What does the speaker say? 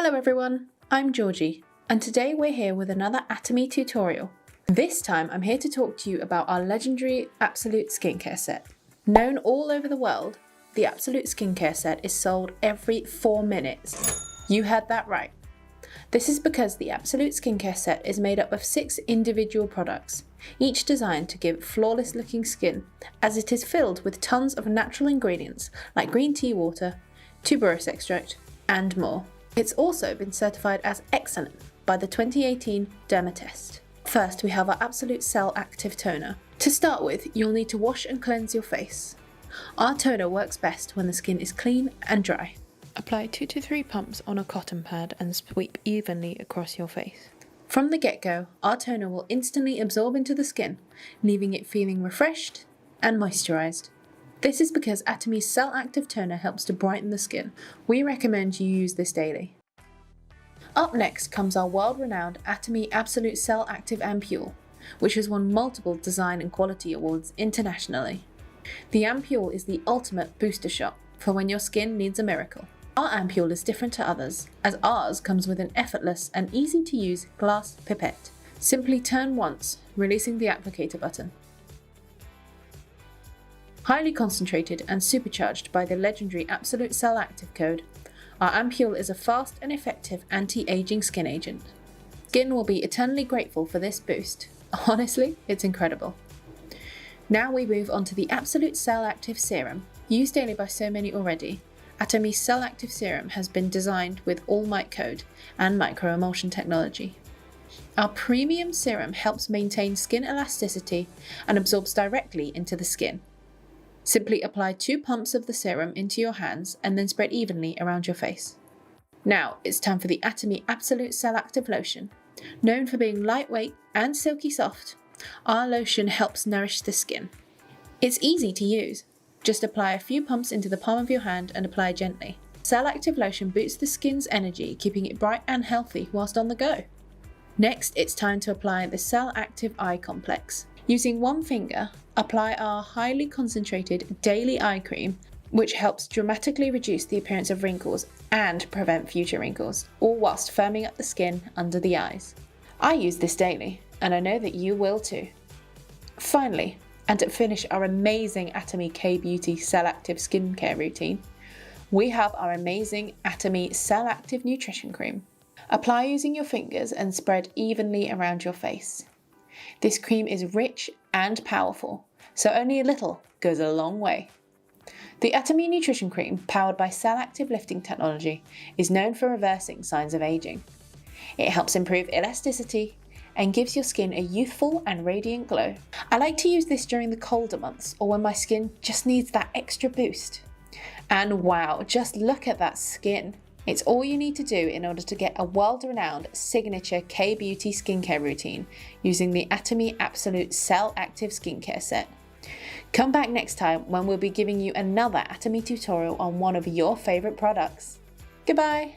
Hello everyone, I'm Georgie, and today we're here with another Atomy tutorial. This time I'm here to talk to you about our legendary Absolute Skincare Set. Known all over the world, the Absolute Skincare Set is sold every 4 minutes. You heard that right. This is because the Absolute Skincare Set is made up of 6 individual products, each designed to give flawless looking skin, as it is filled with tons of natural ingredients like green tea water, tuberose extract, and more. It's also been certified as excellent by the 2018 Derma Test. First, we have our Absolute Cell Active Toner. To start with, you'll need to wash and cleanse your face. Our toner works best when the skin is clean and dry. Apply 2 to 3 pumps on a cotton pad and sweep evenly across your face. From the get-go, our toner will instantly absorb into the skin, leaving it feeling refreshed and moisturized. This is because Atomy's Cell Active Toner helps to brighten the skin. We recommend you use this daily. Up next comes our world-renowned Atomy Absolute Cell Active Ampule, which has won multiple design and quality awards internationally. The ampule is the ultimate booster shot for when your skin needs a miracle. Our ampule is different to others, as ours comes with an effortless and easy-to-use glass pipette. Simply turn once, releasing the applicator button. Highly concentrated and supercharged by the legendary Absolute Cell Active code, our ampule is a fast and effective anti-aging skin agent. Skin will be eternally grateful for this boost. Honestly, it's incredible. Now we move on to the Absolute Cell Active Serum. Used daily by so many already, Atomy's Cell Active Serum has been designed with All Might code and microemulsion technology. Our premium serum helps maintain skin elasticity and absorbs directly into the skin. Simply apply 2 pumps of the serum into your hands and then spread evenly around your face. Now it's time for the Atomy Absolute Cell Active Lotion. Known for being lightweight and silky soft, our lotion helps nourish the skin. It's easy to use. Just apply a few pumps into the palm of your hand and apply gently. Cell Active Lotion boosts the skin's energy, keeping it bright and healthy whilst on the go. Next, it's time to apply the Cell Active Eye Complex. Using one finger, apply our highly concentrated daily eye cream, which helps dramatically reduce the appearance of wrinkles and prevent future wrinkles, all whilst firming up the skin under the eyes. I use this daily, and I know that you will too. Finally, and to finish our amazing Atomy K-Beauty Cell Active skincare routine, we have our amazing Atomy Cell Active Nutrition Cream. Apply using your fingers and spread evenly around your face. This cream is rich and powerful, so only a little goes a long way. The Atomy Nutrition Cream, powered by Cell Active lifting technology, is known for reversing signs of aging. It helps improve elasticity and gives your skin a youthful and radiant glow. I like to use this during the colder months or when my skin just needs that extra boost. And wow, just look at that skin. It's all you need to do in order to get a world-renowned signature K-Beauty skincare routine using the Atomy Absolute Cell Active Skincare Set. Come back next time when we'll be giving you another Atomy tutorial on one of your favourite products. Goodbye!